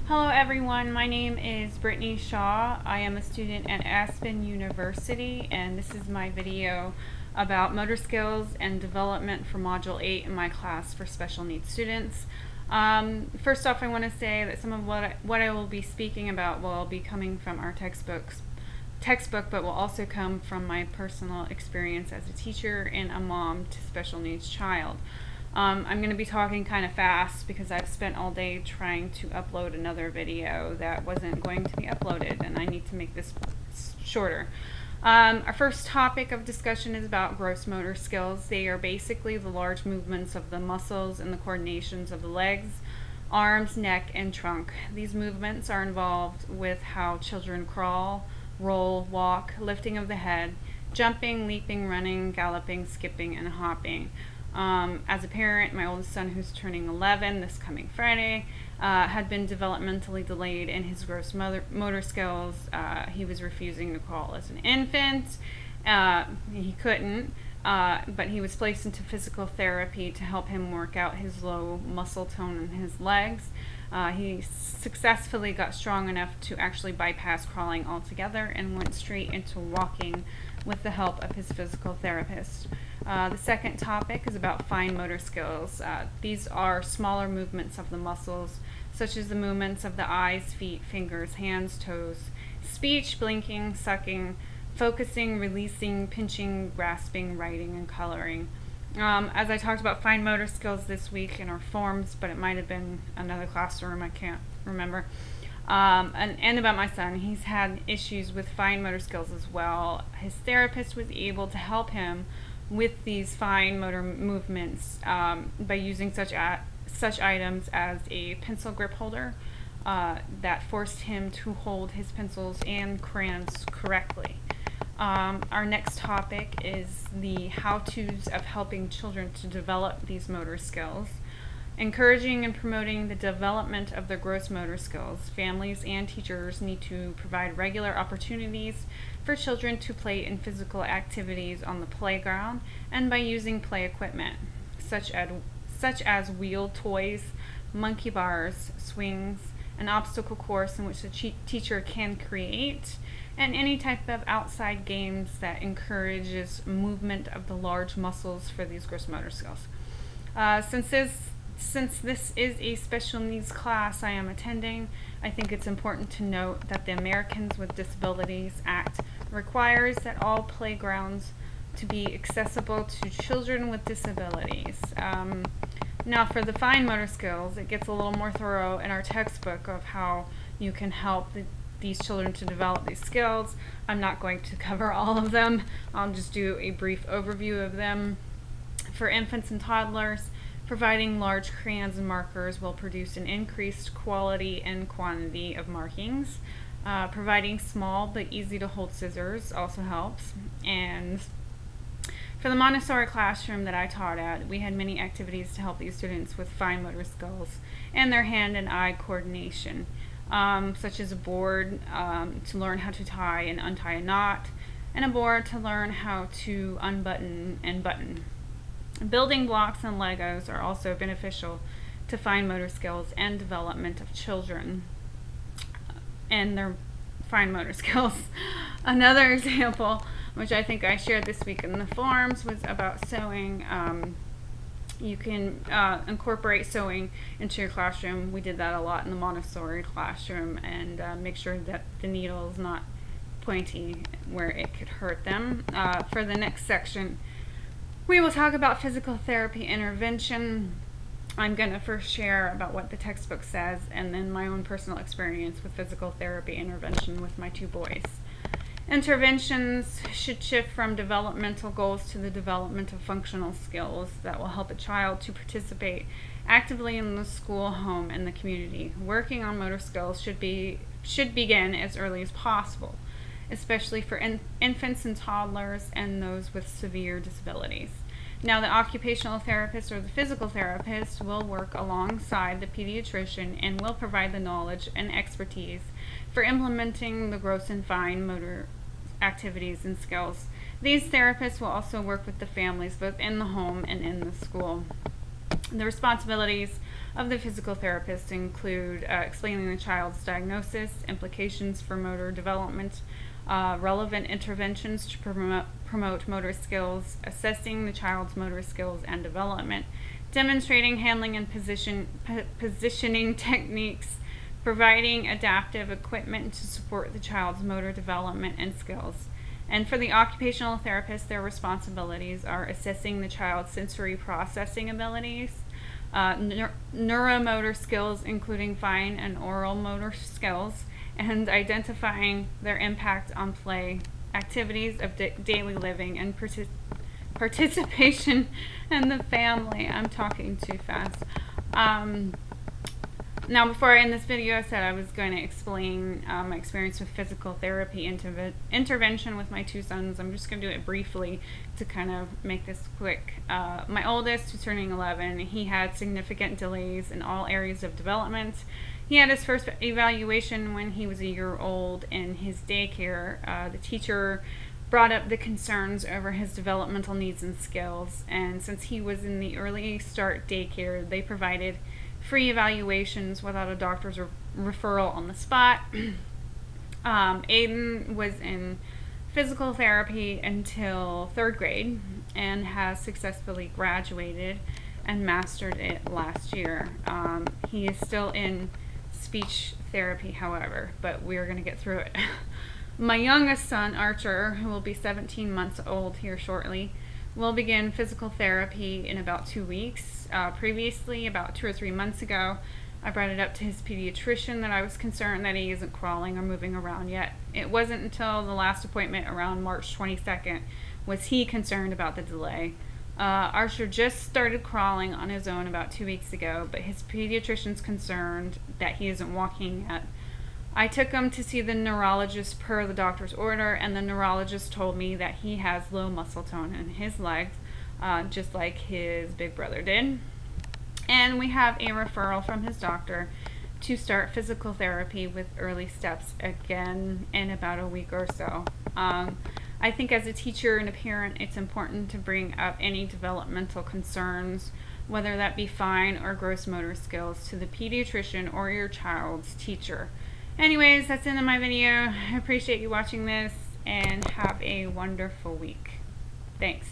Hello everyone, my name is Brittany Shaw. I am a student at Aspen University, and this is my video about motor skills and development for Module 8 in my class for special needs students. First off, I want to say that some of what I will be speaking about will be coming from our textbook, but will also come from my personal experience as a teacher and a mom to special needs child. I'm going to be talking kind of fast because I've spent all day trying to upload another video that wasn't going to be uploaded, and I need to make this shorter. Our first topic of discussion is about gross motor skills. They are basically the large movements of the muscles and the coordinations of the legs, arms, neck, and trunk. These movements are involved with how children crawl, roll, walk, lifting of the head, jumping, leaping, running, galloping, skipping, and hopping. As a parent, my oldest son, who's turning 11 this coming Friday, had been developmentally delayed in his gross motor skills. He was refusing to crawl as an infant. He couldn't, but he was placed into physical therapy to help him work out his low muscle tone in his legs. He successfully got strong enough to actually bypass crawling altogether and went straight into walking with the help of his physical therapist. The second topic is about fine motor skills. These are smaller movements of the muscles, such as the movements of the eyes, feet, fingers, hands, toes, speech, blinking, sucking, focusing, releasing, pinching, grasping, writing, and coloring. As I talked about fine motor skills this week in our forms, but it might have been another classroom, I can't remember. And about my son, he's had issues with fine motor skills as well. His therapist was able to help him with these fine motor movements by using such items as a pencil grip holder that forced him to hold his pencils and crayons correctly. Our next topic is the how-tos of helping children to develop these motor skills. Encouraging and promoting the development of their gross motor skills, families and teachers need to provide regular opportunities for children to play in physical activities on the playground and by using play equipment, such as wheeled toys, monkey bars, swings, an obstacle course in which the teacher can create, and any type of outside games that encourages movement of the large muscles for these gross motor skills. Since this is a special needs class I am attending, I think it's important to note that the Americans with Disabilities Act requires that all playgrounds to be accessible to children with disabilities. Now for the fine motor skills, it gets a little more thorough in our textbook of how you can help these children to develop these skills. I'm not going to cover all of them. I'll just do a brief overview of them. For infants and toddlers, providing large crayons and markers will produce an increased quality and quantity of markings. Providing small but easy to hold scissors also helps. And for the Montessori classroom that I taught at, we had many activities to help these students with fine motor skills and their hand and eye coordination, such as a board to learn how to tie and untie a knot, and a board to learn how to unbutton and button. Building blocks and Legos are also beneficial to fine motor skills and development of children and their fine motor skills. Another example, which I think I shared this week in the forums, was about sewing. You can incorporate sewing into your classroom. We did that a lot in the Montessori classroom, and make sure that the needle is not pointy where it could hurt them. For the next section, we will talk about physical therapy intervention. I'm going to first share about what the textbook says and then my own personal experience with physical therapy intervention with my two boys. Interventions should shift from developmental goals to the development of functional skills that will help a child to participate actively in the school, home, and the community. Working on motor skills should begin as early as possible, especially for infants and toddlers and those with severe disabilities. Now, the occupational therapist or the physical therapist will work alongside the pediatrician and will provide the knowledge and expertise for implementing the gross and fine motor activities and skills. These therapists will also work with the families both in the home and in the school. The responsibilities of the physical therapist include explaining the child's diagnosis, implications for motor development, relevant interventions to promote motor skills, assessing the child's motor skills and development, demonstrating handling and positioning techniques, providing adaptive equipment to support the child's motor development and skills. And for the occupational therapist, their responsibilities are assessing the child's sensory processing abilities, neuromotor skills, including fine and oral motor skills, and identifying their impact on play, activities of daily living, and participation in the family. I'm talking too fast. Now, before I end this video, I said I was going to explain my experience with physical therapy intervention with my two sons. I'm just going to do it briefly to kind of make this quick. My oldest, who's turning 11, he had significant delays in all areas of development. He had his first evaluation when he was a year old in his daycare. The teacher brought up the concerns over his developmental needs and skills, and since he was in the early start daycare, they provided free evaluations without a doctor's referral on the spot. Aiden was in physical therapy until 3rd grade and has successfully graduated and mastered it last year. He is still in speech therapy, however, but we're going to get through it. My youngest son, Archer, who will be 17 months old here shortly, will begin physical therapy in about 2 weeks. Previously, about 2 or 3 months ago, I brought it up to his pediatrician that I was concerned that he isn't crawling or moving around yet. It wasn't until the last appointment around March 22nd was he concerned about the delay. Archer just started crawling on his own about 2 weeks ago, but his pediatrician's concerned that he isn't walking yet. I took him to see the neurologist per the doctor's order, and the neurologist told me that he has low muscle tone in his legs, just like his big brother did. And we have a referral from his doctor to start physical therapy with early steps again in about a week or so. I think as a teacher and a parent, it's important to bring up any developmental concerns, whether that be fine or gross motor skills, to the pediatrician or your child's teacher. Anyways, that's the end of my video. I appreciate you watching this, and have a wonderful week. Thanks.